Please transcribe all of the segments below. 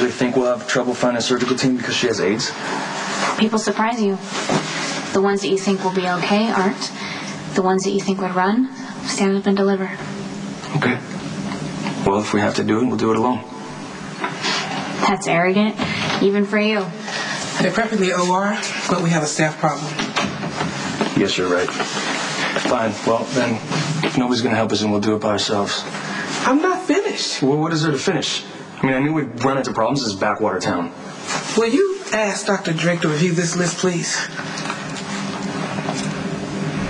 really think we'll have trouble finding a surgical team because she has AIDS? People surprise you. The ones that you think will be okay aren't. The ones that you think would run, stand up and deliver. Okay. Well, if we have to do it, we'll do it alone. That's arrogant, even for you. They're prepping the OR, but we have a staff problem. Yes, you're right. Fine. Well, then, if nobody's going to help us, then we'll do it by ourselves. I'm not finished. Well, what is there to finish? I mean, I knew we'd run into problems in this backwater town. Will you ask Dr. Drake to review this list, please?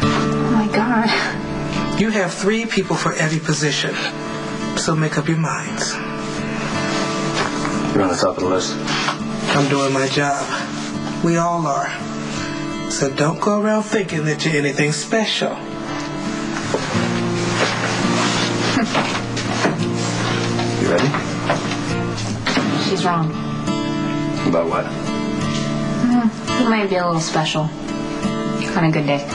Oh, my God. You have 3 people for every position, so make up your minds. You're on the top of the list. I'm doing my job. We all are. So don't go around thinking that you're anything special. You ready? She's wrong. About what? You might be a little special. On a good day.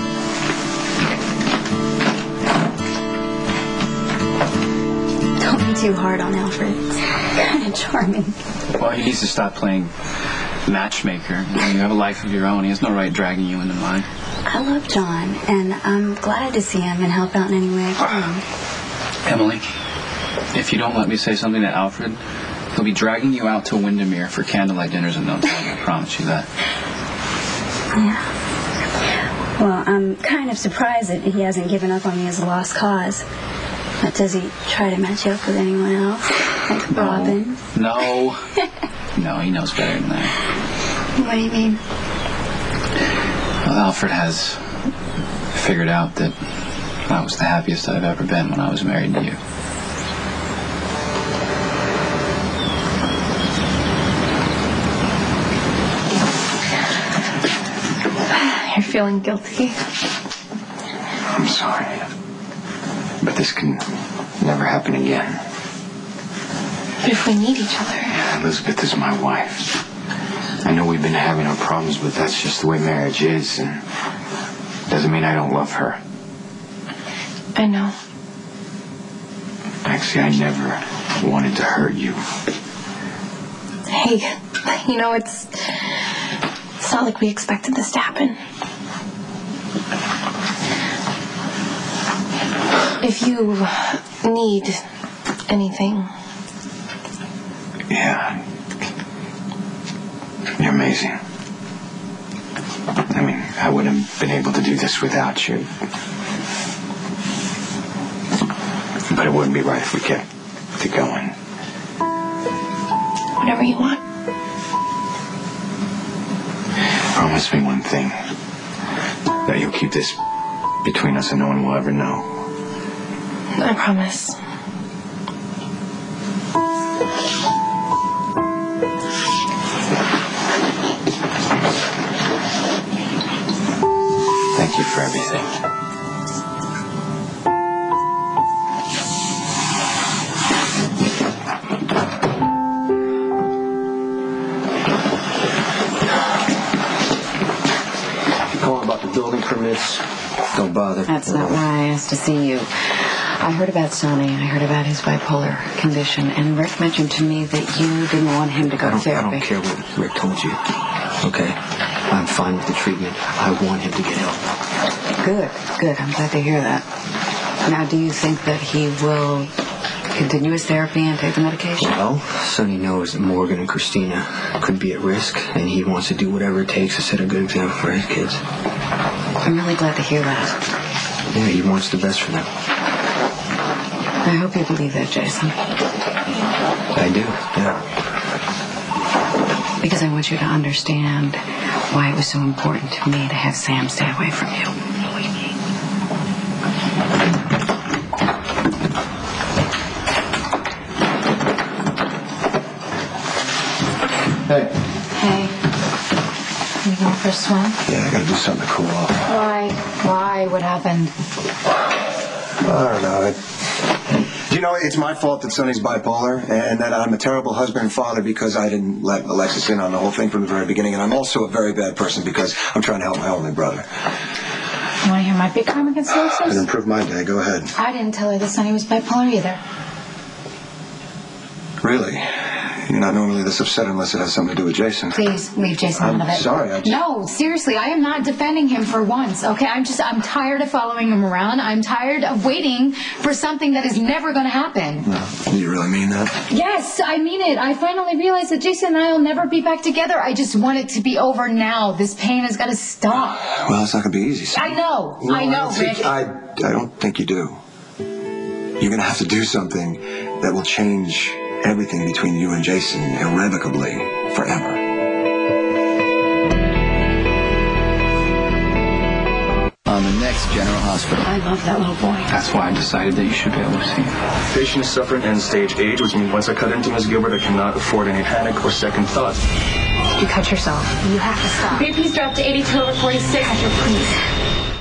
Don't be too hard on Alfred. Kind of charming. Well, he needs to stop playing matchmaker. You have a life of your own. He has no right dragging you into mine. I love John, and I'm glad to see him and help out in any way I can. Emily, if you don't let me say something to Alfred, he'll be dragging you out to Windermere for candlelight dinners in no time. I promise you that. Yeah. Well, I'm kind of surprised that he hasn't given up on me as a lost cause. But does he try to match you up with anyone else? Like Robin? No. No, he knows better than that. What do you mean? Well, Alfred has figured out that I was the happiest I've ever been when I was married to you. You're feeling guilty. I'm sorry. But this can never happen again. But if we need each other. Elizabeth is my wife. I know we've been having our problems, but that's just the way marriage is, and doesn't mean I don't love her. I know. Actually, I never wanted to hurt you. Hey, you know, it's not like we expected this to happen. If you need anything. Yeah. You're amazing. I mean, I wouldn't have been able to do this without you. But it wouldn't be right if we kept it going. Whatever you want. Promise me one thing. That you'll keep this between us and no one will ever know. I promise. Thank you for everything. Calling about the building permits. Don't bother. That's not why I asked to see you. I heard about Sonny. I heard about his bipolar condition, and Rick mentioned to me that you didn't want him to go to therapy. I don't care what Rick told you. Okay? I'm fine with the treatment. I want him to get help. Good. I'm glad to hear that. Now, do you think that he will continue his therapy and take the medication? Well, Sonny knows that Morgan and Christina could be at risk, and he wants to do whatever it takes to set a good example for his kids. I'm really glad to hear that. Yeah, he wants the best for them. I hope you believe that, Jason. I do, yeah. Because I want you to understand why it was so important to me to have Sam stay away from you. Hey. You going for a swim? Yeah, I gotta do something to cool off. Why? What happened? I don't know. You know, it's my fault that Sonny's bipolar, and that I'm a terrible husband and father because I didn't let Alexis in on the whole thing from the very beginning, and I'm also a very bad person because I'm trying to help my only brother. You want to hear my big crime against Alexis? And improve my day. Go ahead. I didn't tell her that Sonny was bipolar either. Really? You're not normally this upset unless it has something to do with Jason. Please leave Jason out of it. Sorry, I just... No, seriously, I am not defending him for once, okay? I'm tired of following him around. I'm tired of waiting for something that is never going to happen. No, you really mean that? Yes, I mean it. I finally realized that Jason and I will never be back together. I just want it to be over now. This pain has got to stop. Well, it's not going to be easy. So. I know, Rick. I don't think you do. You're going to have to do something that will change everything between you and Jason irrevocably, forever. On the next General Hospital. I love that little boy. That's why I decided that you should be able to see him. Patient is suffering end-stage age, which means once I cut into Ms. Gilbert, I cannot afford any panic or second thoughts. You cut yourself. You have to stop. BP's dropped to 82/46. Please.